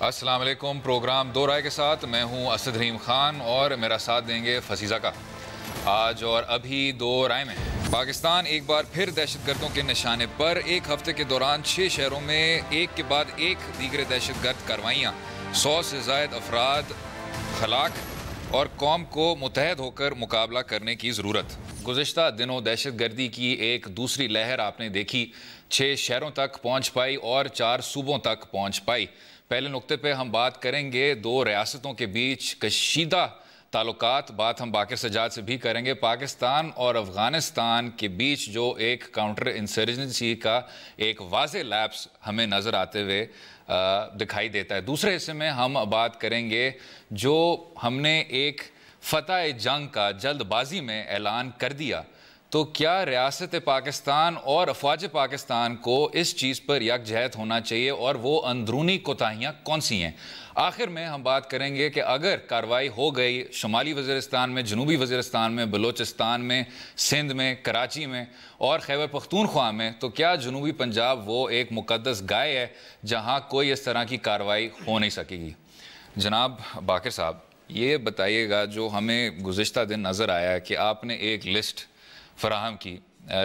السلام علیکم. پروگرام دو رائے کے ساتھ میں ہوں اسد رحیم خان اور میرا ساتھ دیں گے فسیزہ کا. آج اور ابھی دو رائے میں پاکستان ایک بار پھر دہشت گردوں کے نشانے پر. ایک ہفتے کے دوران 6 شہروں میں ایک کے بعد ایک دیگر دہشت گرد کارروائیاں. 100 سے زائد افراد ہلاک اور قوم کو متحد ہو کر مقابلہ کرنے کی ضرورت. گزشتہ دنوں دہشت گردی کی ایک دوسری لہر آپ نے دیکھی. 6 شہروں تک پہنچ پائی اور 4 صوبوں تک پہنچ پائی. پہلے نقطے پہ ہم بات کریں گے 2 ریاستوں کے بیچ کشیدہ تعلقات. بات ہم باقر سجاد سے بھی کریں گے. پاکستان اور افغانستان کے بیچ جو ایک کاؤنٹر انسرجنسی کا ایک واضح لیپس ہمیں نظر آتے ہوئے دکھائی دیتا ہے. دوسرے حصے میں ہم بات کریں گے جو ہم نے ایک فتح جنگ کا جلد بازی میں اعلان کر دیا, تو کیا ریاست پاکستان اور افواج پاکستان کو اس چیز پر یکجہت ہونا چاہیے اور وہ اندرونی کوتاہیاں کون سی ہیں. آخر میں ہم بات کریں گے کہ اگر کارروائی ہو گئی شمالی وزیرستان میں, جنوبی وزیرستان میں, بلوچستان میں, سندھ میں, کراچی میں اور خیبر پختونخوا میں, تو کیا جنوبی پنجاب وہ ایک مقدس گائے ہے جہاں کوئی اس طرح کی کارروائی ہو نہیں سکے گی. جناب باقر صاحب, یہ بتائیے گا جو ہمیں گزشتہ دن نظر آیا ہے کہ آپ نے ایک لسٹ فراہم کی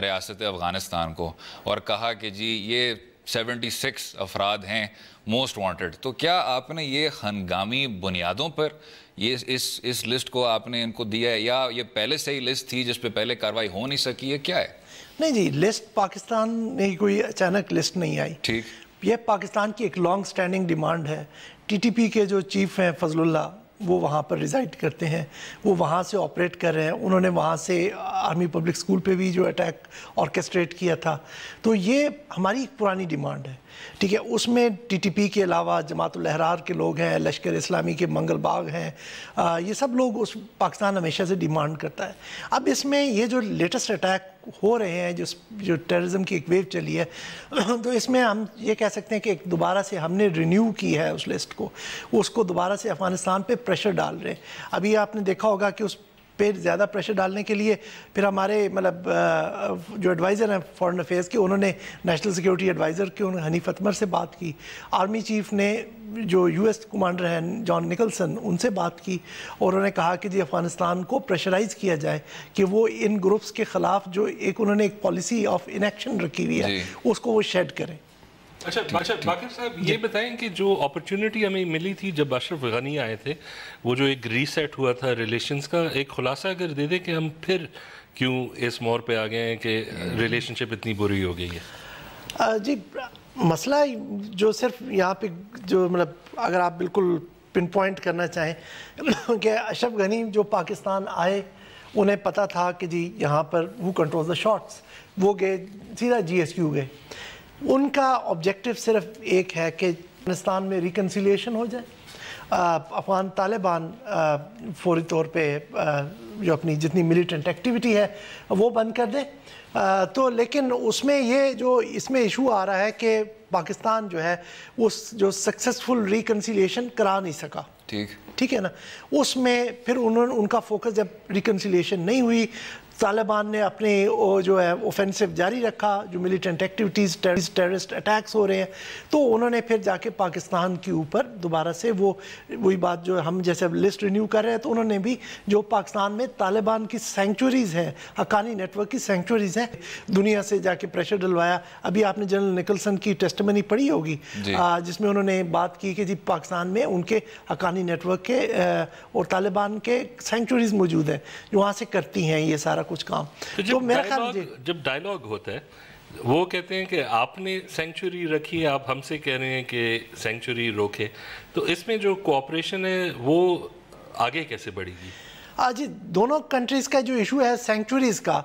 ریاست افغانستان کو اور کہا کہ جی یہ 76 افراد ہیں موسٹ وانٹڈ, تو کیا آپ نے یہ ہنگامی بنیادوں پر یہ اس لسٹ کو آپ نے ان کو دیا ہے یا یہ پہلے سے ہی لسٹ تھی جس پہ پہلے کارروائی ہو نہیں سکی ہے, کیا ہے؟ نہیں جی, لسٹ پاکستان میں کوئی اچانک لسٹ نہیں آئی. ٹھیک, یہ پاکستان کی ایک لانگ سٹینڈنگ ڈیمانڈ ہے. ٹی ٹی پی کے جو چیف ہیں فضل اللہ, وہ وہاں پر ریزائڈ کرتے ہیں, وہ وہاں سے آپریٹ کر رہے ہیں. انہوں نے وہاں سے آرمی پبلک اسکول پہ بھی جو اٹیک آرکیسٹریٹ کیا تھا. تو یہ ہماری ایک پرانی ڈیمانڈ ہے. ٹھیک ہے, اس میں ٹی ٹی پی کے علاوہ جماعت الاحرار کے لوگ ہیں, لشکر اسلامی کے منگل باغ ہیں, یہ سب لوگ اس پاکستان ہمیشہ سے ڈیمانڈ کرتا ہے. اب اس میں یہ جو لیٹسٹ اٹیک ہو رہے ہیں, جو ٹیررزم کی ایک ویو چلی ہے, تو اس میں ہم یہ کہہ سکتے ہیں کہ ایک دوبارہ سے ہم نے رینیو کی ہے اس لسٹ کو, اس کو دوبارہ سے افغانستان پہ پریشر ڈال رہے ہیں. ابھی آپ نے دیکھا ہوگا کہ اس پہ زیادہ پریشر ڈالنے کے لیے پھر ہمارے جو ایڈوائزر ہیں فارن افیئرس کے, انہوں نے نیشنل سیکیورٹی ایڈوائزر کے حنیف اتمر سے بات کی. آرمی چیف نے جو یو ایس کمانڈر ہیں جان نکلسن, ان سے بات کی اور انہوں نے کہا کہ جی افغانستان کو پریشرائز کیا جائے کہ وہ ان گروپس کے خلاف جو انہوں نے ایک پالیسی آف انیکشن رکھی ہوئی ہے اس کو وہ شیڈ کریں. اچھا باقر صاحب, یہ بتائیں کہ جو اپرچونٹی ہمیں ملی تھی جب اشرف غنی آئے تھے, وہ جو ایک ریسیٹ ہوا تھا ریلیشنز کا, ایک خلاصہ اگر دے دیں کہ ہم پھر کیوں اس مور پہ آ گئے ہیں کہ ریلیشن شپ اتنی بری ہو گئی ہے؟ جی, مسئلہ جو صرف یہاں پہ جو اگر آپ بالکل پن پوائنٹ کرنا چاہیں کہ اشرف غنی جو پاکستان آئے, انہیں پتہ تھا کہ جی یہاں پر ہو کنٹرول دا شاٹس, وہ گئے سیدھا جی ایس کیو گئے. ان کا آبجیکٹیو صرف ایک ہے کہ افغانستان میں ریکنسیلیشن ہو جائے, افغان طالبان فوری طور پہ جو اپنی جتنی ملیٹنٹ ایکٹیویٹی ہے وہ بند کر دیں. تو لیکن اس میں اس میں ایشو آ رہا ہے کہ پاکستان جو ہے اس جو سکسیسفل ریکنسیلیشن کرا نہیں سکا. ٹھیک ہے نا, اس میں پھر ان کا فوکس جب ریکنسیلیشن نہیں ہوئی, طالبان نے اپنے جو ہے اوفینسو جاری رکھا, جو ملیٹنٹ ایکٹیویٹیز ٹیررسٹ اٹیکس ہو رہے ہیں, تو انہوں نے پھر جا کے پاکستان کے اوپر دوبارہ سے وہی بات جو ہم جیسے لسٹ رینیو کر رہے ہیں, تو انہوں نے بھی جو پاکستان میں طالبان کی سینکچوریز ہیں, حقانی نیٹ ورک کی سینکچوریز ہیں, دنیا سے جا کے پریشر ڈلوایا. ابھی آپ نے جنرل نکلسن کی ٹیسٹمنی پڑھی ہوگی جس میں انہوں نے بات کی کہ جی پاکستان میں ان کے حقانی نیٹ ورک کے اور طالبان کے سینکچوریز موجود ہیں جو وہاں سے کرتی ہیں یہ سارا کچھ کام. تو میرا خیال جب ڈائیلاگ ہوتا ہے, وہ کہتے ہیں کہ آپ نے سینکچوری رکھی ہے, آپ ہم سے کہہ رہے ہیں کہ سینکچوری روکے, تو اس میں جو کوآپریشن ہے وہ آگے کیسے بڑھے گی؟ جی, دونوں کنٹریز کا جو ایشو ہے سینکچوریز کا,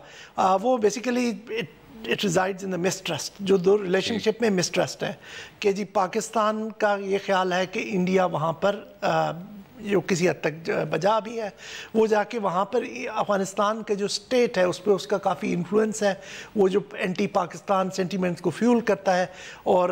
وہ basically it resides in the mistrust, جو دو ریلیشن شپ میں مسٹرسٹ ہے کہ جی پاکستان کا یہ خیال ہے کہ انڈیا وہاں پر جو کسی حد تک بجا بھی ہے, وہ جا کے وہاں پر افغانستان کے جو سٹیٹ ہے اس پہ اس کا کافی انفلوئنس ہے, وہ جو اینٹی پاکستان سینٹیمنٹس کو فیول کرتا ہے. اور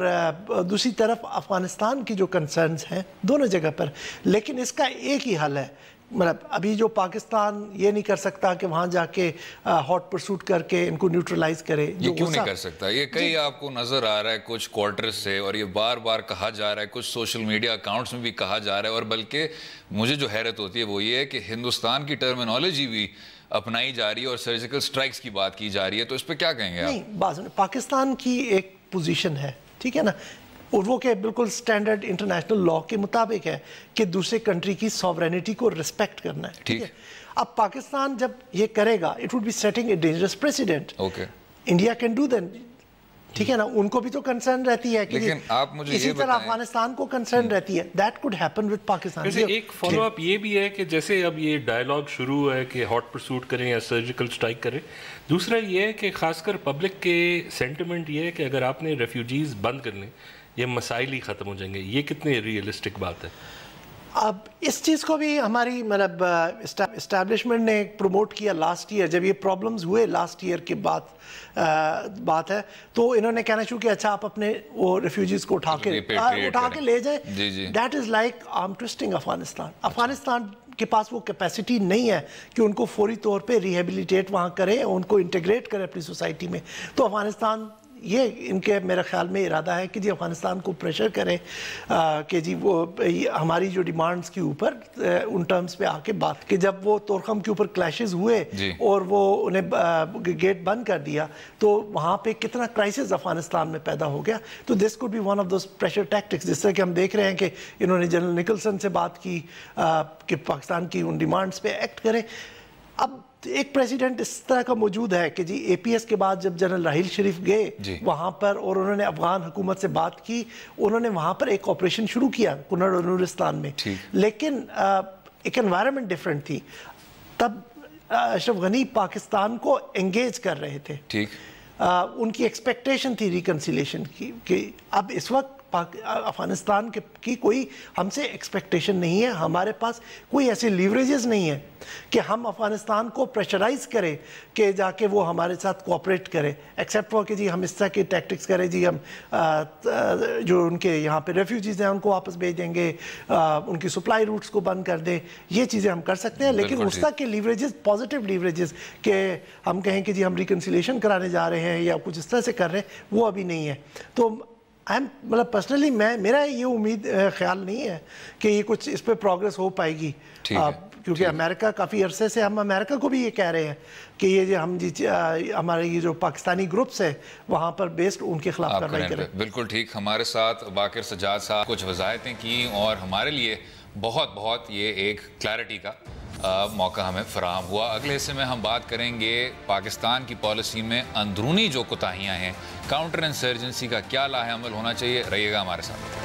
دوسری طرف افغانستان کی جو کنسرنز ہیں دونوں جگہ پر, لیکن اس کا ایک ہی حل ہے مطلب ابھی جو پاکستان یہ نہیں کر سکتا کہ وہاں جا کے ہاٹ پرسوٹ کر کے ان کو نیوٹرلائز کرے. یہ کیوں نہیں کر سکتا؟ یہ کئی آپ کو نظر آ رہا ہے کچھ کوارٹر سے، اور یہ بار بار کہا جا رہا ہے، کچھ سوشل میڈیا اکاؤنٹس میں بھی کہا جا رہا ہے، اور بلکہ مجھے جو حیرت ہوتی ہے وہ یہ ہے کہ ہندوستان کی ٹرمینالوجی بھی اپنائی جا رہی ہے اور سرجیکل سٹرائکس کی بات کی جا رہی ہے. تو اس پہ کیا کہیں گے آپ؟ نہیں، پاکستان کی ایک پوزیشن ہے، ٹھیک ہے نا، اور وہ کہ بالکل سٹینڈرڈ انٹرنیشنل لاء کے مطابق ہے کہ دوسرے کنٹری کی سوورینٹی کو ریسپیکٹ کرنا ہے. ٹھیک ہے، اب پاکستان جب یہ کرے گا it would be setting a dangerous precedent. India can do then, ٹھیک ہے نا، ان کو بھی تو کنسرن رہتی ہے کہ اسی طرح افغانستان کو کنسرن رہتی ہے. That could happen with Pakistan. ایک فالو اپ یہ بھی ہے کہ جیسے اب یہ ڈائیلاگ شروع ہے کہ ہاٹ پرسوٹ کریں یا سرجیکل سٹرائک کریں، دوسرا یہ ہے کہ خاص کر پبلک کے سینٹیمنٹ یہ ہے کہ اگر آپ نے ریفیوجیز بند کر لیں یہ مسائل ہی ختم ہو جائیں گے. یہ کتنے ریئلسٹک بات ہے؟ اب اس چیز کو بھی ہماری مطلب اسٹیبلشمنٹ نے پروموٹ کیا لاسٹ ایئر، جب یہ پرابلمز ہوئے لاسٹ ایئر کے بعد بات ہے، تو انہوں نے کہنا شروع کیا اچھا آپ اپنے وہ ریفیوجیز کو اٹھا کے لے جائیں. دیٹ از لائک آرم ٹوسٹنگ افغانستان کے پاس وہ کیپیسٹی نہیں ہے کہ ان کو فوری طور پہ ریہیبلیٹیٹ وہاں کرے، ان کو انٹیگریٹ کرے اپنی سوسائٹی میں. تو افغانستان یہ ان کے میرے خیال میں ارادہ ہے کہ جی افغانستان کو پریشر کرے کہ جی وہ ہماری جو ڈیمانڈز کے اوپر ان ٹرمز پہ آ کے بات، کہ جب وہ تورخم کے اوپر کلیشز ہوئے اور وہ انہیں گیٹ بند کر دیا تو وہاں پہ کتنا کرائسس افغانستان میں پیدا ہو گیا. تو this could be one of those pressure tactics, جس طرح کہ ہم دیکھ رہے ہیں کہ انہوں نے جنرل نکلسن سے بات کی کہ پاکستان کی ان ڈیمانڈز پہ ایکٹ کریں. اب ایک پریزیڈنٹ اس طرح کا موجود ہے کہ جی اے پی ایس کے بعد جب جنرل راحیل شریف گئے وہاں پر اور انہوں نے افغان حکومت سے بات کی، انہوں نے وہاں پر ایک آپریشن شروع کیا کنڑ اور نورستان میں، لیکن ایک انوائرمنٹ ڈیفرنٹ تھی. تب اشرف غنی پاکستان کو انگیج کر رہے تھے، ان کی ایکسپیکٹیشن تھی ریکنسیلیشن کی، کہ اب اس وقت افغانستان کی کوئی ہم سے ایکسپیکٹیشن نہیں ہے، ہمارے پاس کوئی ایسے لیوریجز نہیں ہیں کہ ہم افغانستان کو پریشرائز کریں کہ جا کے وہ ہمارے ساتھ کوآپریٹ کرے، ایکسیپٹ وہ کہ جی ہم اس طرح کے ٹیکٹکس کریں، جی ہم جو ان کے یہاں پہ ریفیوجیز ہیں ان کو واپس بھیج دیں گے، ان کی سپلائی روٹس کو بند کر دیں. یہ چیزیں ہم کر سکتے ہیں، لیکن اس طرح کے لیوریجز، پازیٹیو لیوریجز کہ ہم کہیں کہ جی ہم ریکنسیلیشن کرانے جا رہے ہیں یا کچھ اس طرح سے کر رہے ہیں، وہ ابھی نہیں ہے. تو مطلب پرسنلی میرا یہ امید خیال نہیں ہے کہ یہ کچھ اس پہ پروگرس ہو پائے گی، کیونکہ امریکہ کافی عرصے سے، ہم امریکہ کو بھی یہ کہہ رہے ہیں کہ یہ جو ہم ہمارے یہ جو پاکستانی گروپس ہیں وہاں پر بیسڈ ان کے خلاف کارروائی کریں. بالکل ٹھیک. ہمارے ساتھ باقر سجاد صاحب کچھ وضاحتیں کی اور ہمارے لیے بہت یہ ایک کلیئرٹی کا موقع ہمیں فراہم ہوا. اگلے حصے میں ہم بات کریں گے پاکستان کی پالیسی میں اندرونی جو کوتاہیاں ہیں، کاؤنٹر انسرجنسی کا کیا لاہ عمل ہونا چاہیے. رہیے گا ہمارے ساتھ.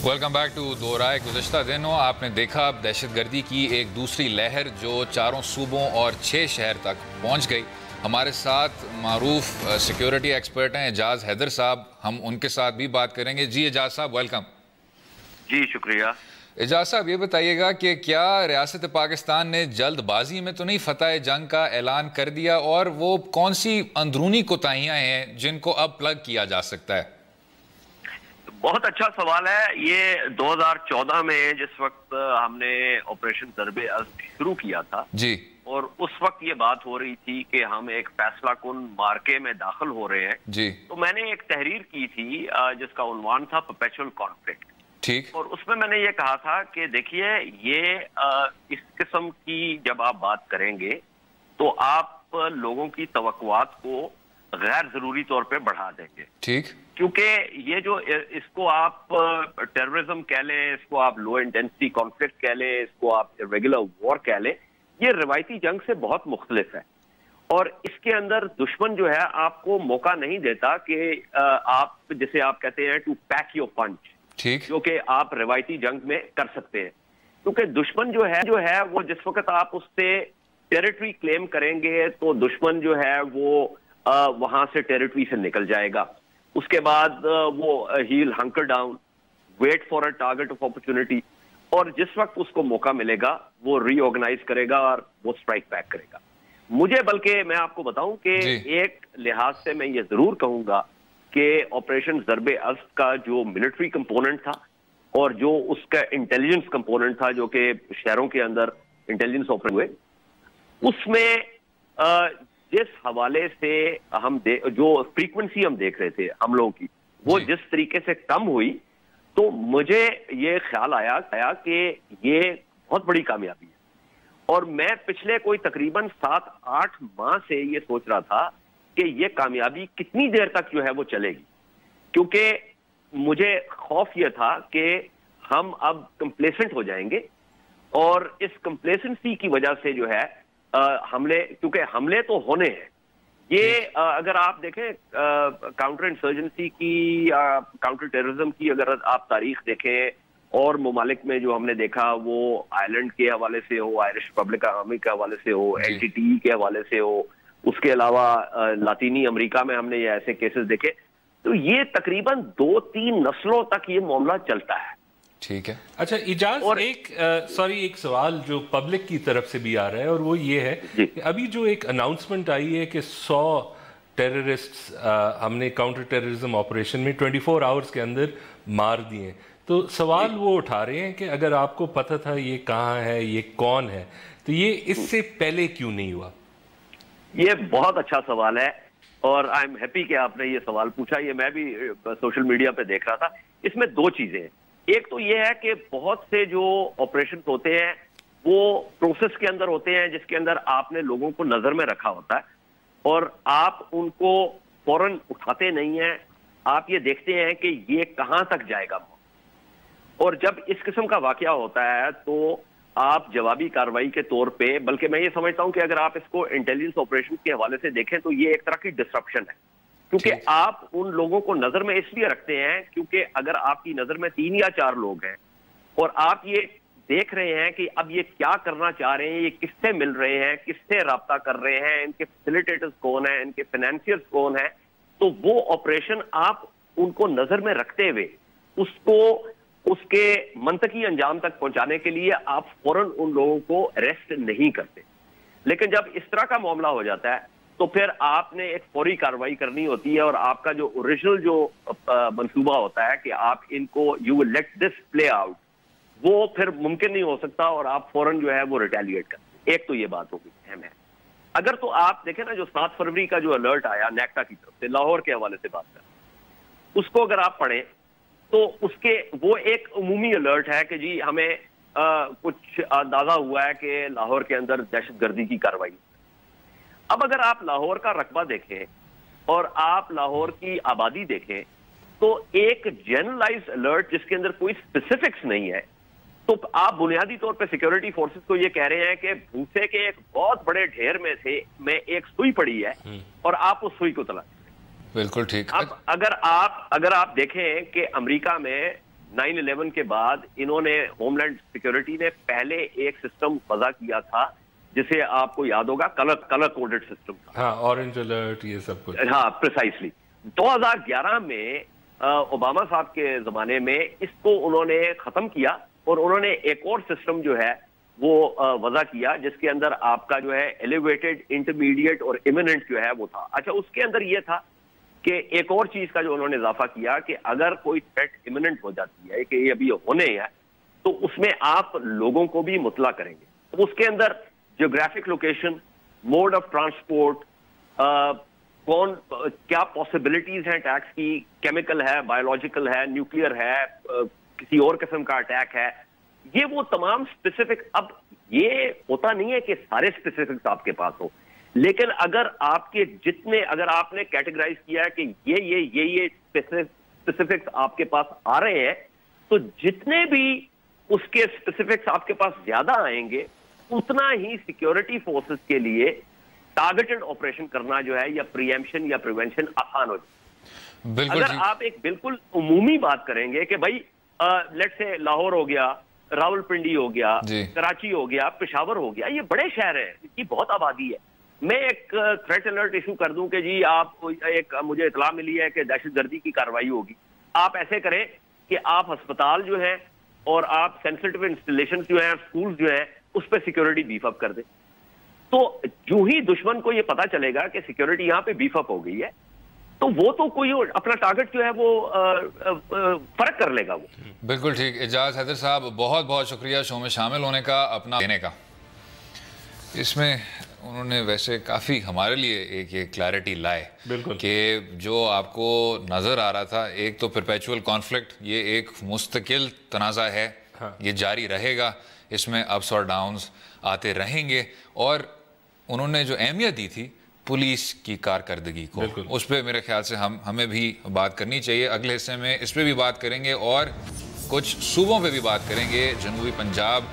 ویلکم بیک ٹو دو رائے. گزشتہ دنوں آپ نے دیکھا اب دہشت گردی کی ایک دوسری لہر جو 4 صوبوں اور 6 شہر تک پہنچ گئی. ہمارے ساتھ معروف سیکیورٹی ایکسپرٹ ہیں اعجاز حیدر صاحب، ہم ان کے ساتھ بھی بات کریں گے. جی اعجاز صاحب ویلکم. جی شکریہ. اعجاز صاحب یہ بتائیے گا کہ کیا ریاست پاکستان نے جلد بازی میں تو نہیں فتح جنگ کا اعلان کر دیا، اور وہ کون سی اندرونی کوتاہیاں ہیں جن کو اب پلگ کیا جا سکتا ہے؟ بہت اچھا سوال ہے. یہ 2014 میں جس وقت ہم نے آپریشن ضرب اسد شروع کیا تھا جی، اور اس وقت یہ بات ہو رہی تھی کہ ہم ایک فیصلہ کن مارکے میں داخل ہو رہے ہیں جی، تو میں نے ایک تحریر کی تھی جس کا عنوان تھا پرپیچول کانفلکٹ. ٹھیک. اور اس میں نے یہ کہا تھا کہ دیکھیے یہ اس قسم کی جب آپ بات کریں گے تو آپ لوگوں کی توقعات کو غیر ضروری طور پہ بڑھا دیں گے. ٹھیک. کیونکہ یہ جو اس کو آپ ٹیررزم کہہ لیں، اس کو آپ لو انٹینسٹی کانفلکٹ کہہ لیں، اس کو آپ ریگولر وار کہہ لیں، یہ روایتی جنگ سے بہت مختلف ہے. اور اس کے اندر دشمن جو ہے آپ کو موقع نہیں دیتا کہ آپ جسے آپ کہتے ہیں ٹو پیک یور پنچ، جو کہ آپ روایتی جنگ میں کر سکتے ہیں. کیونکہ دشمن جو ہے وہ جس وقت آپ اس سے ٹیریٹری کلیم کریں گے تو دشمن جو ہے وہ وہاں سے ٹیریٹری سے نکل جائے گا. اس کے بعد وہ he'll hunker down, wait for a target of opportunity. اور جس وقت اس کو موقع ملے گا وہ ری آرگنائز کرے گا اور وہ اسٹرائک بیک کرے گا. مجھے بلکہ میں آپ کو بتاؤں کہ ایک لحاظ سے میں یہ ضرور کہوں گا کہ آپریشن ضرب اسد کا جو ملٹری کمپوننٹ تھا اور جو اس کا انٹیلیجنس کمپوننٹ تھا جو کہ شہروں کے اندر انٹیلیجنس آپریٹ ہوئے, اس میں جس حوالے سے ہم جو فریکوینسی ہم دیکھ رہے تھے حملوں کی وہ جس طریقے سے کم ہوئی, تو مجھے یہ خیال آیا کہ یہ بہت بڑی کامیابی ہے. اور میں پچھلے کوئی تقریباً 7-8 ماہ سے یہ سوچ رہا تھا کہ یہ کامیابی کتنی دیر تک جو ہے وہ چلے گی, کیونکہ مجھے خوف یہ تھا کہ ہم اب کمپلیسنٹ ہو جائیں گے اور اس کمپلیسنسی کی وجہ سے جو ہے حملے, کیونکہ حملے تو ہونے ہیں. یہ اگر آپ دیکھیں کاؤنٹر انسرجنسی کی, کاؤنٹر ٹیررزم کی اگر آپ تاریخ دیکھیں اور ممالک میں جو ہم نے دیکھا, وہ آئرلینڈ کے حوالے سے ہو, آئرش ریپبلک آرمی کے حوالے سے ہو, LTTE کے حوالے سے ہو, اس کے علاوہ لاطینی امریکہ میں ہم نے یہ ایسے کیسز دیکھے, تو یہ تقریباً 2-3 نسلوں تک یہ معاملہ چلتا ہے. ٹھیک ہے. اچھا اجاز, ایک سوال جو پبلک کی طرف سے بھی آ رہا ہے اور وہ یہ ہے کہ ابھی جو ایک اناؤنسمنٹ آئی ہے کہ 100 ٹیررسٹ ہم نے کاؤنٹر ٹیررزم آپریشن میں 24 آورز کے اندر مار دیے, تو سوال وہ اٹھا رہے ہیں کہ اگر آپ کو پتہ تھا یہ کہاں ہے, یہ کون ہے, تو یہ اس سے پہلے کیوں نہیں ہوا؟ یہ بہت اچھا سوال ہے اور آئی ایم ہیپی کہ آپ نے یہ سوال پوچھا. یہ میں بھی سوشل میڈیا پہ دیکھ رہا تھا. اس میں 2 چیزیں ہیں. ایک تو یہ ہے کہ بہت سے جو آپریشن ہوتے ہیں وہ پروسیس کے اندر ہوتے ہیں جس کے اندر آپ نے لوگوں کو نظر میں رکھا ہوتا ہے اور آپ ان کو فوراً اٹھاتے نہیں ہیں, آپ یہ دیکھتے ہیں کہ یہ کہاں تک جائے گا. اور جب اس قسم کا واقعہ ہوتا ہے تو آپ جوابی کارروائی کے طور پہ, بلکہ میں یہ سمجھتا ہوں کہ اگر آپ اس کو انٹیلیجنس آپریشن کے حوالے سے دیکھیں تو یہ ایک طرح کی ڈسرپشن ہے, کیونکہ آپ ان لوگوں کو نظر میں اس لیے رکھتے ہیں کیونکہ اگر آپ کی نظر میں 3 یا 4 لوگ ہیں اور آپ یہ دیکھ رہے ہیں کہ اب یہ کیا کرنا چاہ رہے ہیں, یہ کس سے مل رہے ہیں, کس سے رابطہ کر رہے ہیں, ان کے فیسیلیٹیٹرز کون ہیں, ان کے فائنینشیئرز کون ہیں, تو وہ آپریشن آپ ان کو نظر میں رکھتے ہوئے اس کو اس کے منطقی انجام تک پہنچانے کے لیے آپ فوراً ان لوگوں کو اریسٹ نہیں کرتے. لیکن جب اس طرح کا معاملہ ہو جاتا ہے تو پھر آپ نے ایک فوری کارروائی کرنی ہوتی ہے اور آپ کا جو اوریجنل جو منصوبہ ہوتا ہے کہ آپ ان کو you will let this play out, وہ پھر ممکن نہیں ہو سکتا اور آپ فوراً جو ہے وہ ریٹیلیٹ کرتے. ایک تو یہ بات ہوگی اہم ہے. اگر تو آپ دیکھیں نا جو 7 فروری کا جو الرٹ آیا نیکٹا کی طرف سے لاہور کے حوالے سے بات کریں, اس کو اگر آپ پڑھیں تو اس کے وہ ایک عمومی الرٹ ہے کہ جی ہمیں کچھ اندازہ ہوا ہے کہ لاہور کے اندر دہشت گردی کی کارروائی. اب اگر آپ لاہور کا رقبہ دیکھیں اور آپ لاہور کی آبادی دیکھیں تو ایک جنرلائز الرٹ جس کے اندر کوئی اسپیسیفکس نہیں ہے, تو آپ بنیادی طور پہ سیکیورٹی فورسز کو یہ کہہ رہے ہیں کہ بھوسے کے ایک بہت بڑے ڈھیر میں سے میں ایک سوئی پڑی ہے اور آپ اس سوئی کو تلاش. بالکل ٹھیک. اب اگر آپ دیکھیں کہ امریکہ میں 9/11 کے بعد انہوں نے ہوم لینڈ سیکیورٹی نے پہلے ایک سسٹم وضع کیا تھا جسے آپ کو یاد ہوگا کلر کوڈڈ سسٹم تھا. ہاں, اورنج الرٹ, یہ سب کچھ. ہاں پریسائسلی. 2011 میں اوباما صاحب کے زمانے میں اس کو انہوں نے ختم کیا اور انہوں نے ایک اور سسٹم جو ہے وہ وضع کیا جس کے اندر آپ کا جو ہے ایلیویٹڈ, انٹرمیڈیٹ اور ایمیننٹ جو ہے وہ تھا. اچھا, اس کے اندر یہ تھا کہ ایک اور چیز کا جو انہوں نے اضافہ کیا کہ اگر کوئی تھریٹ ایمیننٹ ہو جاتی ہے کہ یہ ابھی ہونے ہے تو اس میں آپ لوگوں کو بھی مطلع کریں گے. تو اس کے اندر geographic location, mode of transport, کون کیا پاسبلٹیز ہیں اٹیکس کی, کیمیکل ہے, بایولوجیکل ہے, نیوکلیئر ہے, کسی اور قسم کا اٹیک ہے, یہ وہ تمام اسپیسیفک. اب یہ ہوتا نہیں ہے کہ سارے اسپیسیفکس آپ کے پاس ہو, لیکن اگر آپ کے جتنے, اگر آپ نے کیٹیگرائز کیا ہے کہ یہ اسپیسیفکس آپ کے پاس آ رہے ہیں, تو جتنے بھی اس کے اسپیسیفکس آپ کے پاس زیادہ آئیں گے اتنا ہی سیکیورٹی فورسز کے لیے ٹارگیٹڈ آپریشن کرنا جو ہے یا پریمپشن یا پریونشن آسان ہو جائے. اگر آپ ایک بالکل عمومی بات کریں گے کہ بھائی لیٹ سے لاہور ہو گیا, راول پنڈی ہو گیا, کراچی ہو گیا, پشاور ہو گیا, یہ بڑے شہر ہیں, اس کی بہت آبادی ہے, میں ایک تھریٹ الرٹ ایشو کر دوں کہ جی آپ ایک مجھے اطلاع ملی ہے کہ دہشت گردی کی کارروائی ہوگی, آپ ایسے کریں کہ آپ ہسپتال جو ہیں اور آپ سینسٹیو انسٹالیشن جو ہیں, اسکول جو ہیں, اس پہ سیکورٹی بیف اپ کر دیں. تو جو ہی دشمن کو یہ پتا چلے گا کہ سیکورٹی یہاں پہ بیف اپ ہو گئی ہے, تو وہ تو کوئی اپنا ٹارگٹ جو ہے وہ فرق کر لے گا. وہ بالکل ٹھیک. اعجاز حیدر صاحب بہت بہت شکریہ شو میں شامل ہونے کا, اپنا دینے کا. اس میں انہوں نے ویسے کافی ہمارے لیے ایک یہ کلیئرٹی لائے کہ جو آپ کو نظر آ رہا تھا, ایک تو پرپیچول کانفلکٹ, یہ ایک مستقل تنازع ہے, یہ جاری رہے گا, اس میں اپس اور ڈاؤنز آتے رہیں گے. اور انہوں نے جو اہمیت دی تھی پولیس کی کارکردگی کو, اس پہ میرے خیال سے ہمیں بھی بات کرنی چاہیے. اگلے حصے میں اس پہ بھی بات کریں گے اور کچھ صوبوں پہ بھی بات کریں گے, جنوبی پنجاب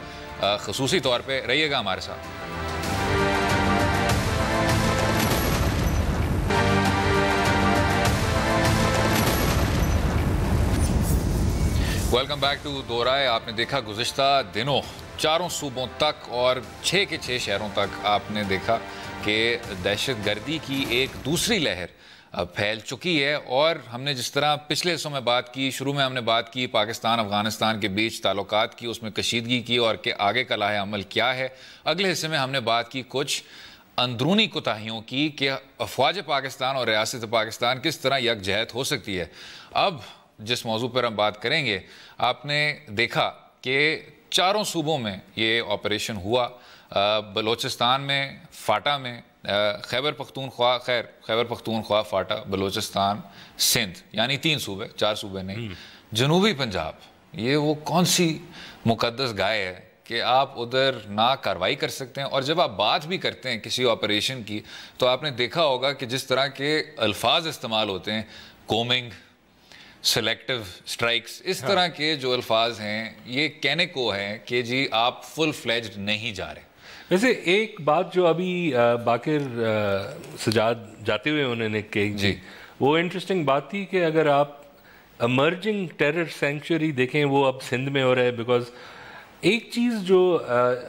خصوصی طور پہ. رہیے گا ہمارے ساتھ. ویلکم بیک ٹو دو رائے. آپ نے دیکھا گزشتہ دنوں 4 صوبوں تک اور 6 کے 6 شہروں تک آپ نے دیکھا کہ دہشت گردی کی ایک دوسری لہر پھیل چکی ہے. اور ہم نے جس طرح پچھلے حصوں میں بات کی, شروع میں ہم نے بات کی پاکستان افغانستان کے بیچ تعلقات کی, اس میں کشیدگی کی اور کہ آگے کا لاہ عمل کیا ہے. اگلے حصے میں ہم نے بات کی کچھ اندرونی کوتاہیوں کی کہ افواج پاکستان اور ریاست پاکستان کس طرح یکجہت ہو سکتی ہے. اب جس موضوع پر ہم بات کریں گے, آپ نے دیکھا کہ 4 صوبوں میں یہ آپریشن ہوا. بلوچستان میں فاٹا میں, خیبر پختونخوا فاٹا, بلوچستان, سندھ, یعنی 3 صوبے, 4 صوبے نہیں. جنوبی پنجاب, یہ وہ کون سی مقدس گائے ہے کہ آپ ادھر نہ کارروائی کر سکتے ہیں. اور جب آپ بات بھی کرتے ہیں کسی آپریشن کی تو آپ نے دیکھا ہوگا کہ جس طرح کے الفاظ استعمال ہوتے ہیں, کومنگ, سلیکٹیو سٹرائکس, اس طرح کے جو الفاظ ہیں, یہ کہنے کو ہے کہ جی آپ فل فلیجڈ نہیں جا رہے. ویسے ایک بات جو ابھی باقر سجاد جاتے ہوئے انہوں نے کہی, وہ انٹرسٹنگ بات تھی کہ اگر آپ امرجنگ ٹیرر سینکچوری دیکھیں, وہ اب سندھ میں ہو رہا ہے. بیکاز ایک چیز جو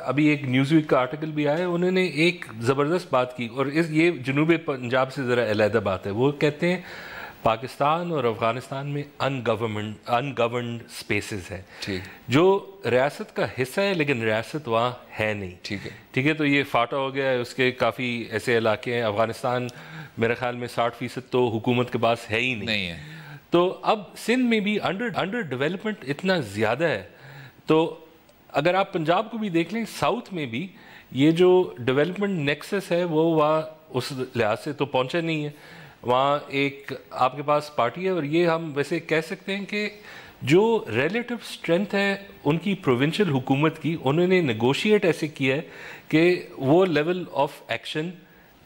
ابھی ایک نیوز ویک کا آرٹیکل بھی آیا ہے, انہوں نے ایک زبردست بات کی, اور یہ جنوبی پنجاب سے ذرا علیحدہ بات ہے. وہ کہتے ہیں پاکستان اور افغانستان میں انگورنڈ سپیسز ہے, جو ریاست کا حصہ ہے لیکن ریاست وہاں ہے نہیں. ٹھیک ہے, تو یہ فاٹا ہو گیا ہے, اس کے کافی ایسے علاقے ہیں. افغانستان میرے خیال میں 60% تو حکومت کے پاس ہے ہی نہیں ہے. تو اب سندھ میں بھی انڈر ڈیولپمنٹ اتنا زیادہ ہے. تو اگر آپ پنجاب کو بھی دیکھ لیں, ساؤتھ میں بھی یہ جو ڈیولپمنٹ نیکسس ہے وہ وہاں اس لحاظ سے تو پہنچا نہیں ہے. وہاں ایک آپ کے پاس پارٹی ہے, اور یہ ہم ویسے کہہ سکتے ہیں کہ جو ریلیٹو اسٹرینتھ ہے ان کی پروونشل حکومت کی, انہوں نے نیگوشیٹ ایسے کیا ہے کہ وہ لیول آف ایکشن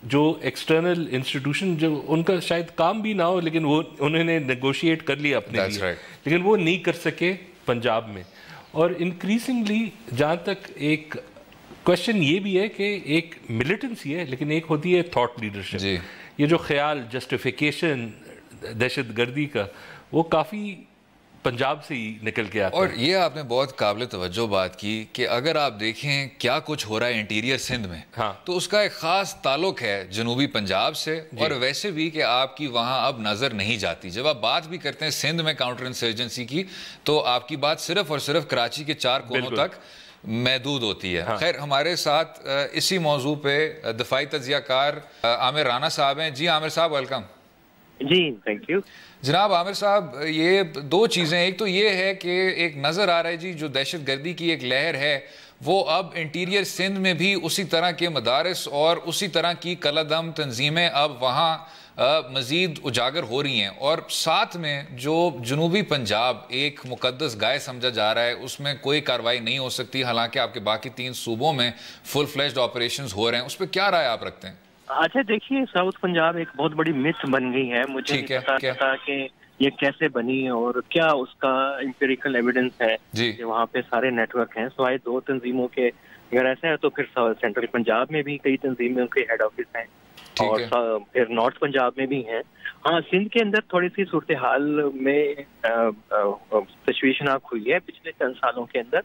جو ایکسٹرنل انسٹیٹیوشن, جو ان کا شاید کام بھی نہ ہو لیکن وہ انہوں نے نیگوشیٹ کر لیا اپنے لیے, لیکن وہ نہیں کر سکے پنجاب میں. اور انکریزنگلی جہاں تک ایک کوشچن یہ بھی ہے کہ ایک ملیٹنسی ہے لیکن ایک ہوتی ہے تھاٹ لیڈرشپ. یہ جو خیال جسٹیفیکیشن دہشت گردی کا, وہ کافی پنجاب سے ہی نکل کے آتا ہے. اور یہ آپ نے بہت قابل توجہ بات کی کہ اگر آپ دیکھیں کیا کچھ ہو رہا ہے انٹیریئر سندھ میں, تو اس کا ایک خاص تعلق ہے جنوبی پنجاب سے. اور ویسے بھی کہ آپ کی وہاں اب نظر نہیں جاتی. جب آپ بات بھی کرتے ہیں سندھ میں کاؤنٹر انسرجنسی کی, تو آپ کی بات صرف اور صرف کراچی کے 4 کونوں تک محدود ہوتی ہے. خیر, ہمارے ساتھ اسی موضوع پہ دفاعی تجزیہ کار عامر رانا صاحب ہیں. جی عامر صاحب, ویلکم. G thank you. جناب عامر صاحب, یہ 2 چیزیں, ایک تو یہ ہے کہ ایک نظر آ رہا ہے جی جو دہشت گردی کی ایک لہر ہے وہ اب انٹیریئر سندھ میں بھی اسی طرح کے مدارس اور اسی طرح کی کلادم تنظیمیں اب وہاں مزید اجاگر ہو رہی ہیں. اور ساتھ میں جو جنوبی پنجاب ایک مقدس گائے سمجھا جا رہا ہے, اس میں کوئی کارروائی نہیں ہو سکتی, حالانکہ آپ کے باقی 3 صوبوں میں فل فلیجڈ آپریشنز ہو رہے ہیں. اس پہ کیا رائے آپ رکھتے ہیں؟ اچھا دیکھیے, ساؤتھ پنجاب ایک بہت بڑی متھ بن گئی ہے. مجھے نہیں پتا تھا کہ یہ کیسے بنی اور کیا اس کا امپیریکل ایویڈنس ہے کہ وہاں پہ سارے نیٹ ورک ہیں. سوائے 2 تنظیموں کے, اگر ایسا ہے تو پھر سینٹرل پنجاب میں بھی کئی تنظیموں کے ہیڈ آفس ہیں, اور پھر نارتھ پنجاب میں بھی ہیں. ہاں, سندھ کے اندر تھوڑی سی صورتحال میں تشویشناک ہوئی ہے پچھلے 3 سالوں کے اندر.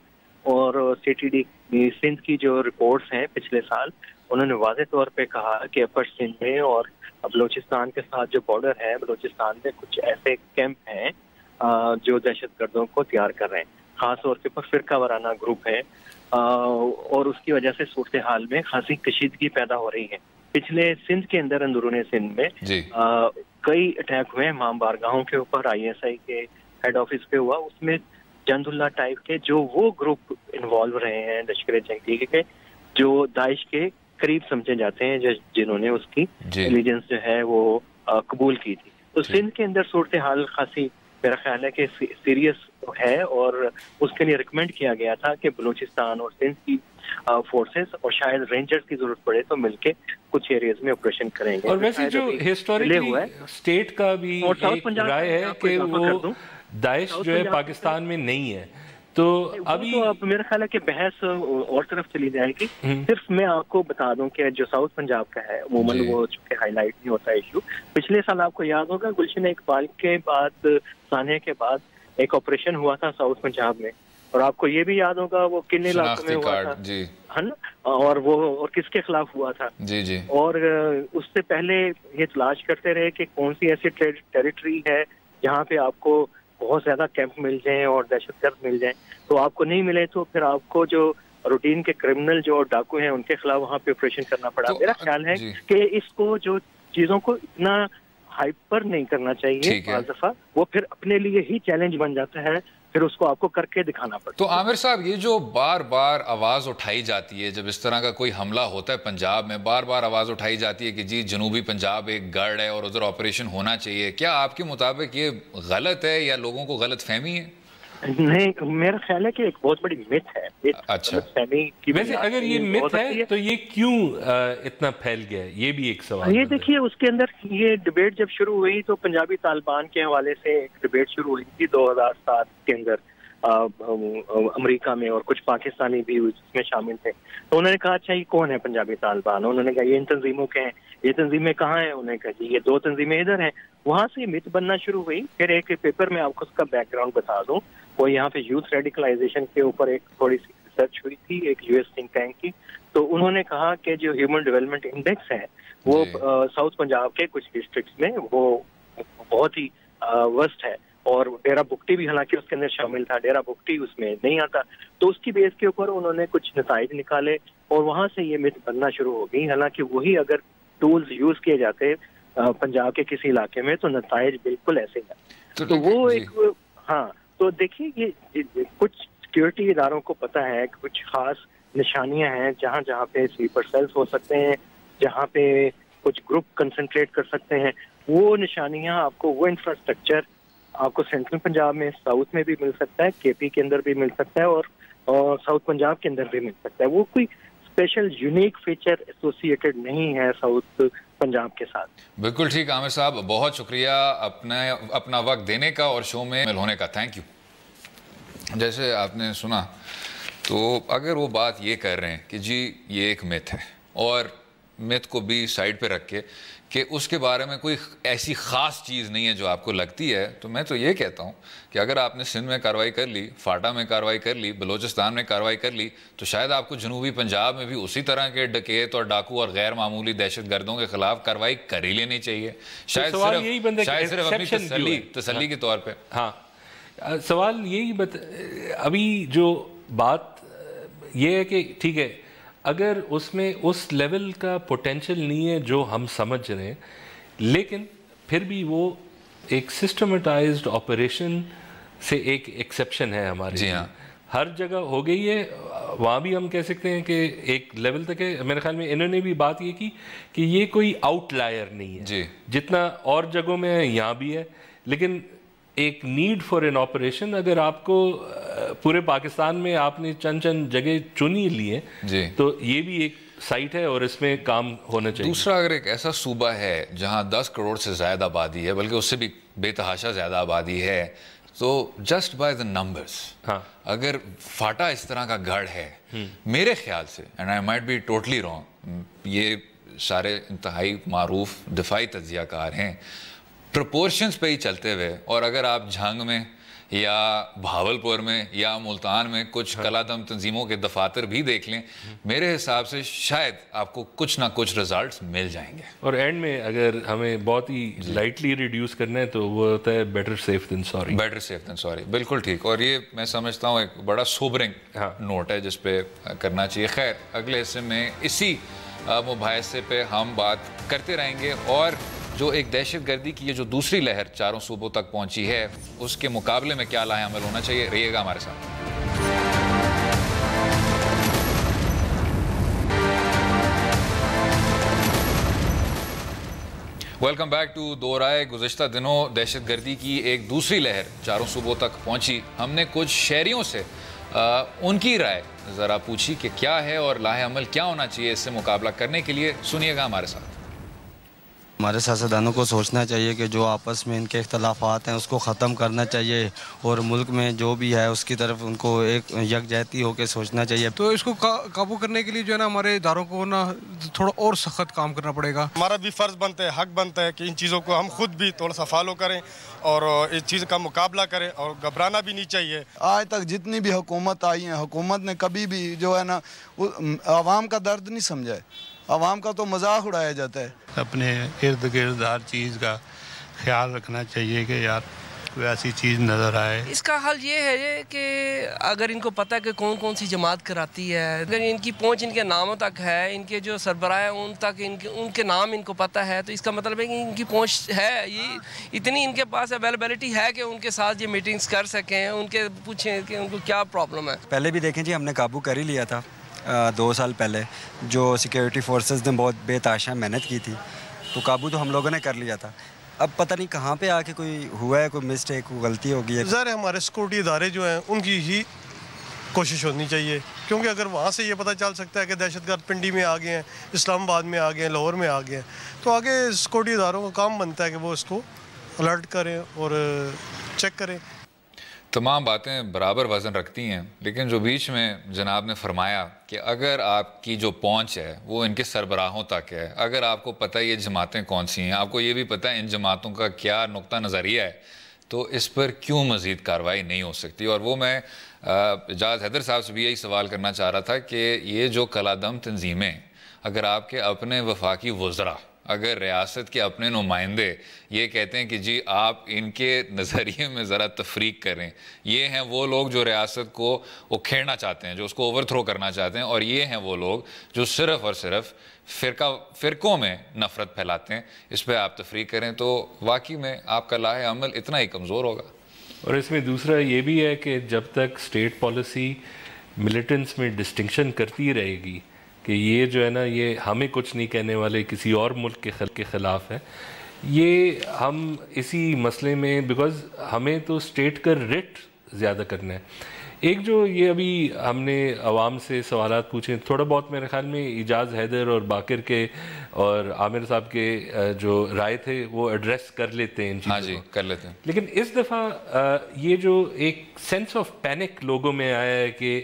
اور CTD سندھ کی جو رپورٹس ہیں پچھلے سال, انہوں نے واضح طور پہ کہا کہ اپر سندھ میں اور بلوچستان کے ساتھ جو بارڈر ہے, بلوچستان میں کچھ ایسے کیمپ ہیں جو دہشت گردوں کو تیار کر رہے ہیں. خاص طور کے پر فرقہ وارانہ گروپ ہے اور اس کی وجہ سے صورتحال میں خاصی کشیدگی پیدا ہو رہی ہے. پچھلے سندھ کے اندر اندرون سندھ میں کئی اٹیک ہوئے امام بارگاہوں کے اوپر, ISI کے ہیڈ آفس پہ ہوا, اس میں جند اللہ ٹائپ کے جو وہ گروپ انوالو رہے ہیں لشکر جنگی کے جو داعش کے قریب سمجھے جاتے ہیں, جنہوں نے اس کی ایلیجنس جو ہے وہ قبول کی تھی. تو سندھ کے اندر صورتحال خاصی میرا خیال ہے کہ سیریس ہے اور اس کے لیے ریکمینڈ کیا گیا تھا کہ بلوچستان اور سندھ کی فورسز اور شاید رینجرز کی ضرورت پڑے تو مل کے کچھ ایریاز میں آپریشن کریں گے. اور ویسے جو ہسٹوریکلی اسٹیٹ کا بھی ایک رائے ہے کہ وہ داعش جو ہے پاکستان میں نہیں ہے, تو ابھی میرا خیال ہے کہ بحث اور طرف چلی جائے گی. صرف میں آپ کو بتا دوں کہ جو ساؤتھ پنجاب کا ہے عموماً وہ چونکہ ہائی لائٹ نہیں ہوتا ایشو, پچھلے سال آپ کو یاد ہوگا گلشن اقبال کے بعد سانحے کے بعد ایک آپریشن ہوا تھا ساؤتھ پنجاب میں, اور آپ کو یہ بھی یاد ہوگا وہ کن علاقوں میں ہوا تھا ہے نا, اور وہ اور کس کے خلاف ہوا تھا. اور اس سے پہلے یہ تلاش کرتے رہے کہ کون سی ایسی ٹیریٹری ہے جہاں پہ آپ کو بہت زیادہ کیمپ مل جائیں اور دہشت گرد مل جائیں. تو آپ کو نہیں ملے تو پھر آپ کو جو روٹین کے کرمنل جو ڈاکو ہیں ان کے خلاف وہاں پہ آپریشن کرنا پڑا. میرا خیال ہے کہ اس کو جو چیزوں کو اتنا ہائپر نہیں کرنا چاہیے, بعض دفعہ وہ پھر اپنے لیے ہی چیلنج بن جاتا ہے, پھر اس کو آپ کو کر کے دکھانا پڑتا ہے. تو عامر صاحب یہ جو بار بار آواز اٹھائی جاتی ہے جب اس طرح کا کوئی حملہ ہوتا ہے پنجاب میں, بار بار آواز اٹھائی جاتی ہے کہ جی جنوبی پنجاب ایک گڑھ ہے اور ادھر آپریشن ہونا چاہیے, کیا آپ کے مطابق یہ غلط ہے یا لوگوں کو غلط فہمی ہے؟ نہیں, میرا خیال ہے کہ ایک بہت بڑی مت ہے. اچھا, ویسے اگر یہ مت ہے تو یہ کیوں اتنا پھیل گیا ہے, یہ بھی ایک سوال. یہ دیکھیے اس کے اندر یہ ڈبیٹ جب شروع ہوئی تو پنجابی طالبان کے حوالے سے ایک ڈبیٹ شروع ہوئی تھی 2007 کے اندر امریکہ میں, اور کچھ پاکستانی بھی اس میں شامل تھے. تو انہوں نے کہا اچھا یہ کون ہے پنجابی طالبان, انہوں نے کہا یہ ان تنظیموں کے ہیں, یہ تنظیمیں کہاں ہیں, انہوں نے کہا جی یہ 2 تنظیمیں ادھر ہیں. وہاں سے مت بننا شروع ہوئی. پھر ایک پیپر میں آپ کو اس کا بیک گراؤنڈ بتا دوں, وہ یہاں پہ یوتھ ریڈیکلائزیشن کے اوپر ایک تھوڑی سی ریسرچ ہوئی تھی ایک US تھنک ٹینک کی. تو انہوں نے کہا کہ جو ہیومن ڈیولپمنٹ انڈیکس ہے وہ ساؤتھ پنجاب کے کچھ ڈسٹرکٹس میں وہ بہت ہی ورسٹ ہے, اور ڈیرا بگٹی بھی حالانکہ اس کے اندر شامل تھا, ڈیرا بگٹی اس میں نہیں آتا. تو اس کی بیس کے اوپر انہوں نے کچھ نتائج نکالے اور وہاں سے یہ مت بننا شروع ہو گئی. حالانکہ وہی اگر ٹولز یوز کیے جاتے پنجاب کے کسی علاقے میں تو نتائج بالکل ایسے ہیں. تو وہ ایک ہاں, تو دیکھیے یہ کچھ سیکیورٹی اداروں کو پتہ ہے کچھ خاص نشانیاں ہیں جہاں جہاں پہ سلیپر سیلز ہو سکتے ہیں, جہاں پہ کچھ گروپ کنسنٹریٹ کر سکتے ہیں. وہ نشانیاں آپ کو, وہ انفراسٹرکچر آپ کو سینٹرل پنجاب میں ساؤتھ میں بھی مل سکتا ہے, KP کے اندر بھی مل سکتا ہے, اور ساؤتھ پنجاب کے اندر بھی مل سکتا ہے. وہ کوئی اسپیشل یونیک فیچر ایسوسیٹڈ نہیں ہے ساؤتھ پنجاب کے ساتھ. بالکل ٹھیک عامر صاحب, بہت شکریہ اپنا وقت دینے کا اور شو میں مل ہونے کا, تھینک یو. جیسے آپ نے سنا تو اگر وہ بات یہ کر رہے ہیں کہ جی یہ ایک مت ہے, اور مت کو بھی سائڈ پہ رکھ کے کہ اس کے بارے میں کوئی ایسی خاص چیز نہیں ہے جو آپ کو لگتی ہے, تو میں تو یہ کہتا ہوں کہ اگر آپ نے سندھ میں کارروائی کر لی, فاٹا میں کارروائی کر لی, بلوچستان میں کارروائی کر لی, تو شاید آپ کو جنوبی پنجاب میں بھی اسی طرح کے ڈکیت اور ڈاکو اور غیر معمولی دہشت گردوں کے خلاف کارروائی کر ہی لینی چاہیے, شاید صرف اپنی تسلی کے طور پہ. ہاں, سوال یہی ابھی جو بات یہ ہے کہ ٹھیک ہے اگر اس میں اس لیول کا پوٹینشل نہیں ہے جو ہم سمجھ رہے ہیں, لیکن پھر بھی وہ ایک سسٹمیٹائزڈ آپریشن سے ایک ایکسیپشن ہے ہمارے. جی ہاں, ہر جگہ ہو گئی ہے, وہاں بھی ہم کہہ سکتے ہیں کہ ایک لیول تک ہے. میرے خیال میں انہوں نے بھی بات یہ کی کہ یہ کوئی آؤٹ لائر نہیں ہے. جی, جتنا اور جگہوں میں ہے یہاں بھی ہے, لیکن ایک نیڈ فار این آپریشن اگر آپ کو پورے پاکستان میں آپ نے چند جگہ چنی لی ہے, تو یہ بھی ایک سائٹ ہے اور اس میں کام ہونا چاہیے. دوسرا, اگر ایک ایسا صوبہ ہے جہاں 10 کروڑ سے زیادہ آبادی ہے, بلکہ اس سے بھی بے تحاشا زیادہ آبادی ہے, تو جسٹ بائی دا نمبرز اگر فاٹا اس طرح کا گڑھ ہے, میرے خیال سے, and I might be totally wrong, یہ سارے انتہائی معروف دفاعی تجزیہ کار ہیں, پرپورشنز پہ ہی چلتے ہوئے, اور اگر آپ جھنگ میں یا بھاولپور میں یا ملتان میں کچھ کلادم تنظیموں کے دفاتر بھی دیکھ لیں، میرے حساب سے شاید آپ کو کچھ نہ کچھ رزلٹس مل جائیں گے. اور اینڈ میں اگر ہمیں بہت ہی لائٹلی ریڈیوس کرنا ہے تو وہ ہوتا ہے بیٹر سیف دین سوری. بیٹر سیف دین سوری، بالکل ٹھیک. اور یہ میں سمجھتا ہوں ایک بڑا سوبرنگ نوٹ ہے جس پہ کرنا چاہیے. خیر، اگلے حصے میں اسی مباحثے پہ ہم بات کرتے رہیں گے، اور جو ایک دہشت گردی کی یہ جو دوسری لہر چاروں صوبوں تک پہنچی ہے اس کے مقابلے میں کیا لاہ عمل ہونا چاہیے. رہیے گا ہمارے ساتھ. ویلکم بیک ٹو دو رائے. گزشتہ دنوں دہشت گردی کی ایک دوسری لہر چاروں صوبوں تک پہنچی. ہم نے کچھ شہریوں سے ان کی رائے ذرا پوچھی کہ کیا ہے اور لاہ عمل کیا ہونا چاہیے اس سے مقابلہ کرنے کے لیے. سنیے گا ہمارے ساتھ. ہمارے سیاستدانوں کو سوچنا چاہیے کہ جو آپس میں ان کے اختلافات ہیں اس کو ختم کرنا چاہیے، اور ملک میں جو بھی ہے اس کی طرف ان کو ایک یکجہتی ہو کے سوچنا چاہیے. تو اس کو قابو کرنے کے لیے جو ہے نا ہمارے اداروں کو نا تھوڑا اور سخت کام کرنا پڑے گا. ہمارا بھی فرض بنتا ہے، حق بنتا ہے کہ ان چیزوں کو ہم خود بھی تھوڑا سا فالو کریں اور اس چیز کا مقابلہ کریں، اور گھبرانا بھی نہیں چاہیے. آج تک جتنی بھی حکومت آئی ہیں، حکومت نے کبھی بھی جو ہے نا عوام کا درد نہیں سمجھا ہے. عوام کا تو مذاق اڑایا جاتا ہے. اپنے ارد گرد ہر چیز کا خیال رکھنا چاہیے کہ یار کوئی ایسی چیز نظر آئے. اس کا حل یہ ہے کہ اگر ان کو پتہ ہے کہ کون کون سی جماعت کراتی ہے، اگر ان کی پہنچ ان کے ناموں تک ہے، ان کے جو سربراہ ہیں ان تک ان کے نام ان کو پتہ ہے، تو اس کا مطلب ہے کہ ان کی پہنچ ہے، یہ اتنی ان کے پاس اویلیبلٹی ہے کہ ان کے ساتھ یہ میٹنگز کر سکیں، ان کے پوچھیں کہ ان کو کیا پرابلم ہے. پہلے بھی دیکھیں جی، ہم نے قابو کر ہی لیا تھا 2 سال پہلے. جو سیکیورٹی فورسز نے بہت بے تحاشا محنت کی تھی، تو قابو تو ہم لوگوں نے کر لیا تھا. اب پتہ نہیں کہاں پہ آ کے کوئی ہوا ہے، کوئی مسٹیک، کوئی غلطی ہو گئی ہے. ظاہر ہے ہمارے سیکورٹی ادارے جو ہیں ان کی ہی کوشش ہونی چاہیے، کیونکہ اگر وہاں سے یہ پتہ چل سکتا ہے کہ دہشت گرد پنڈی میں آ گئے ہیں، اسلام آباد میں آ گئے ہیں، لاہور میں آ گئے ہیں، تو آگے سیکورٹی اداروں کا کام بنتا ہے کہ وہ اس کو الرٹ کریں اور چیک کریں. تمام باتیں برابر وزن رکھتی ہیں، لیکن جو بیچ میں جناب نے فرمایا کہ اگر آپ کی جو پہنچ ہے وہ ان کے سربراہوں تک ہے، اگر آپ کو پتہ یہ جماعتیں کون سی ہیں، آپ کو یہ بھی پتہ ہے ان جماعتوں کا کیا نقطہ نظریہ ہے، تو اس پر کیوں مزید کارروائی نہیں ہو سکتی. اور وہ میں اعجاز حیدر صاحب سے بھی یہی سوال کرنا چاہ رہا تھا کہ یہ جو کلادم تنظیمیں، اگر آپ کے اپنے وفاقی وزراء، اگر ریاست کے اپنے نمائندے یہ کہتے ہیں کہ جی آپ ان کے نظریے میں ذرا تفریق کریں، یہ ہیں وہ لوگ جو ریاست کو اکھیڑنا چاہتے ہیں، جو اس کو اوور تھرو کرنا چاہتے ہیں، اور یہ ہیں وہ لوگ جو صرف اور صرف فرقوں میں نفرت پھیلاتے ہیں، اس پہ آپ تفریق کریں، تو واقعی میں آپ کا لاہ عمل اتنا ہی کمزور ہوگا. اور اس میں دوسرا یہ بھی ہے کہ جب تک اسٹیٹ پالیسی ملیٹنٹس میں ڈسٹنکشن کرتی رہے گی کہ یہ جو ہے نا یہ ہمیں کچھ نہیں کہنے والے کسی اور ملک کے خلاف ہے، یہ ہم اسی مسئلے میں، بیکاز ہمیں تو اسٹیٹ کا ریٹ زیادہ کرنا ہے. ایک جو یہ ابھی ہم نے عوام سے سوالات پوچھے، تھوڑا بہت میرے خیال میں اعجاز حیدر اور باقر کے اور عامر صاحب کے جو رائے تھے وہ ایڈریس کر لیتے ہیں ان چیزوں. ہاں جی، کر لیتے ہیں. لیکن اس دفعہ یہ جو ایک سینس آف پینک لوگوں میں آیا ہے کہ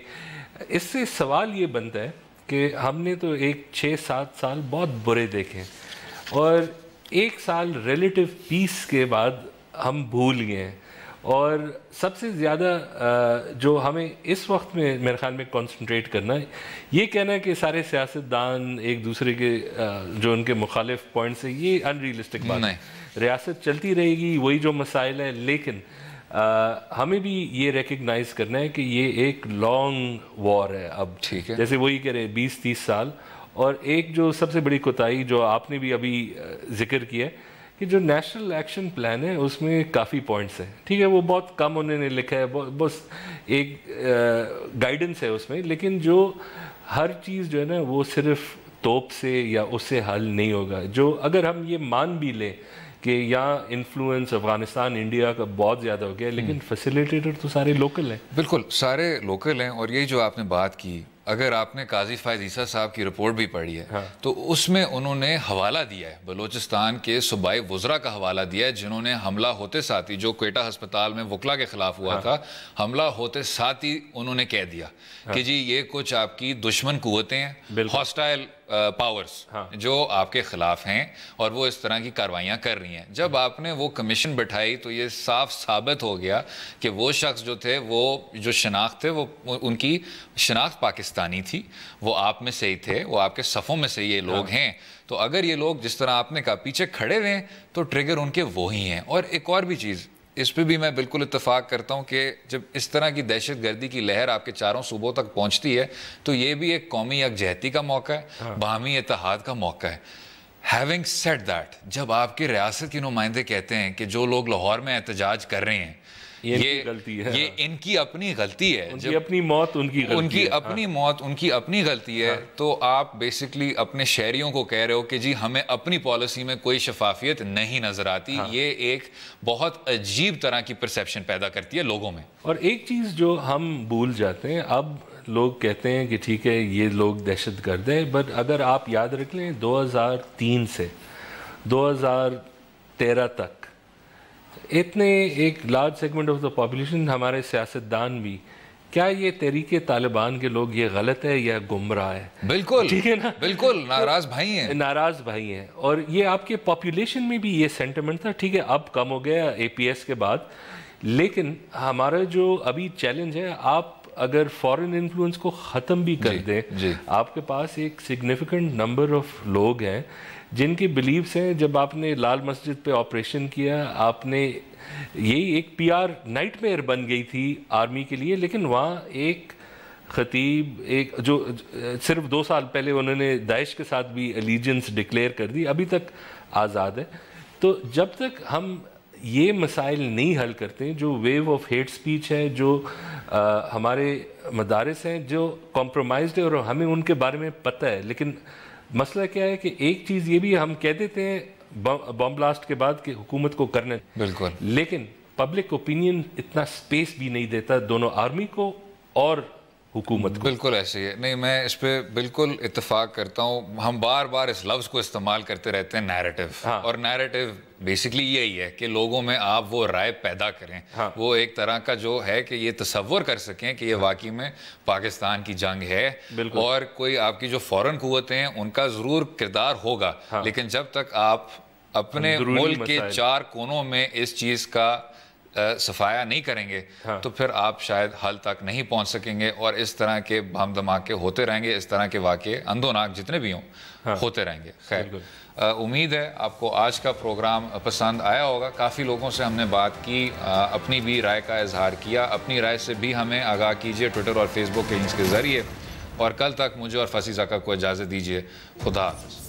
اس سے سوال یہ بنتا ہے کہ ہم نے تو 6-7 سال بہت برے دیکھے، اور 1 سال ریلیٹیو پیس کے بعد ہم بھول گئے ہیں. اور سب سے زیادہ جو ہمیں اس وقت میں میرے خیال میں کنسنٹریٹ کرنا ہے، یہ کہنا ہے کہ سارے سیاستدان ایک دوسرے کے جو ان کے مخالف پوائنٹس ہیں، یہ ان ریئلسٹک بات ہے. ریاست چلتی رہے گی، وہی جو مسائل ہیں، لیکن ہمیں بھی یہ ریکگنائز کرنا ہے کہ یہ ایک لانگ وار ہے. اب ٹھیک ہے، جیسے وہی کہہ رہے 20-30 سال. اور ایک جو سب سے بڑی کوتاہی جو آپ نے بھی ابھی ذکر کیا ہے کہ جو نیشنل ایکشن پلان ہے اس میں کافی پوائنٹس ہیں. ٹھیک ہے، وہ بہت کم انہوں نے لکھا ہے، بس ایک گائیڈنس ہے اس میں، لیکن جو ہر چیز جو ہے نا وہ صرف توپ سے یا اس سے حل نہیں ہوگا. جو اگر ہم یہ مان بھی لیں کہ یہاں انفلوئنس افغانستان انڈیا کا بہت زیادہ ہو گیا، لیکن فیسیلیٹیٹر تو سارے لوکل ہیں. بالکل سارے لوکل ہیں. اور یہ جو آپ نے بات کی اگر آپ نے قاضی فائز عیسیٰ صاحب کی رپورٹ بھی پڑھی ہے تو اس میں انہوں نے حوالہ دیا ہے بلوچستان کے صوبائی وزراء کا حوالہ دیا ہے جنہوں نے حملہ ہوتے ساتھ ہی جو کوئٹہ ہسپتال میں وکلا کے خلاف ہوا تھا حملہ ہوتے ساتھ ہی انہوں نے کہہ دیا کہ جی یہ کچھ آپ کی دشمن قوتیں ہیں ہاسٹائل پاورز جو آپ کے خلاف ہیں اور وہ اس طرح کی کاروائیاں کر رہی ہیں. جب آپ نے وہ کمیشن بٹھائی تو یہ صاف ثابت ہو گیا کہ وہ شخص جو تھے وہ جو شناخت تھے وہ ان کی شناخت پاکستانی تھی, وہ آپ میں سے ہی تھے, وہ آپ کے صفوں میں سے یہ لوگ ہیں. تو اگر یہ لوگ جس طرح آپ نے کہا پیچھے کھڑے ہوئے ہیں تو ٹریگر ان کے وہی ہیں. اور ایک اور بھی چیز اس پہ بھی میں بالکل اتفاق کرتا ہوں کہ جب اس طرح کی دہشت گردی کی لہر آپ کے چاروں صوبوں تک پہنچتی ہے تو یہ بھی ایک قومی یکجہتی کا موقع ہے, باہمی اتحاد کا موقع ہے. Having said that, جب آپ کی ریاست کے نمائندے کہتے ہیں کہ جو لوگ لاہور میں احتجاج کر رہے ہیں یہ ان کی اپنی غلطی ہے, ان کی اپنی موت ان کی اپنی غلطی ہے, تو آپ بیسکلی اپنے شہریوں کو کہہ رہے ہو کہ جی ہمیں اپنی پالیسی میں کوئی شفافیت نہیں نظر آتی. یہ ایک بہت عجیب طرح کی پرسیپشن پیدا کرتی ہے لوگوں میں. اور ایک چیز جو ہم بھول جاتے ہیں, اب لوگ کہتے ہیں کہ ٹھیک ہے یہ لوگ دہشت گرد ہیں, بٹ اگر آپ یاد رکھ لیں 2003 سے 2013 تک اتنے ایک large segment of the population, ہمارے سیاستدان بھی, کیا یہ تحریک طالبان کے لوگ یہ غلط ہے یا گمراہ ہے؟ بالکل ٹھیک ہے نا, بالکل ناراض بھائی ہیں. اور یہ آپ کے پاپولیشن میں بھی یہ سینٹیمنٹ تھا. ٹھیک ہے اب کم ہو گیا اے پی ایس کے بعد, لیکن ہمارا جو ابھی چیلنج ہے, آپ اگر فورن انفلوئنس کو ختم بھی کر دیں, آپ کے پاس ایک سگنیفیکنٹ نمبر آف لوگ ہیں جن کی بلیفز ہیں. جب آپ نے لال مسجد پہ آپریشن کیا, آپ نے یہی ایک پی آر نائٹ میئر بن گئی تھی آرمی کے لیے, لیکن وہاں ایک خطیب ایک جو صرف 2 سال پہلے انہوں نے داعش کے ساتھ بھی الیجنس ڈکلیئر کر دی, ابھی تک آزاد ہے. تو جب تک ہم یہ مسائل نہیں حل کرتے, جو ویو آف ہیٹ سپیچ ہے, جو ہمارے مدارس ہیں جو کمپرومائزڈ ہے اور ہمیں ان کے بارے میں پتہ ہے, لیکن مسئلہ کیا ہے کہ ایک چیز یہ بھی ہم کہہ دیتے ہیں بم بلاسٹ کے بعد کہ حکومت کو کرنا ہے, بالکل, لیکن پبلک اوپینین اتنا سپیس بھی نہیں دیتا دونوں آرمی کو اور حکومت کو. بالکل ایسے ہی ہے. نہیں, میں اس پہ بالکل اتفاق کرتا ہوں. ہم بار بار اس لفظ کو استعمال کرتے رہتے ہیں نیریٹو, اور نیریٹو بیسکلی یہی ہے کہ لوگوں میں آپ وہ رائے پیدا کریں, وہ ایک طرح کا جو ہے کہ یہ تصور کر سکیں کہ یہ واقعی میں پاکستان کی جنگ ہے, اور کوئی آپ کی جو فورن قوتیں ہیں ان کا ضرور کردار ہوگا, لیکن جب تک آپ اپنے ملک کے 4 کونوں میں اس چیز کا صفایا نہیں کریں گے تو پھر آپ شاید حل تک نہیں پہنچ سکیں گے, اور اس طرح کے بم دھماکے ہوتے رہیں گے, اس طرح کے واقعے اندوناک جتنے بھی ہوں ہوتے رہیں گے. خیر, امید ہے آپ کو آج کا پروگرام پسند آیا ہوگا. کافی لوگوں سے ہم نے بات کی, اپنی بھی رائے کا اظہار کیا. اپنی رائے سے بھی ہمیں آگاہ کیجیے ٹویٹر اور فیس بک کے لنکس کے ذریعے, اور کل تک مجھے اور فصیح زکا کو اجازت دیجیے. خدا حافظ.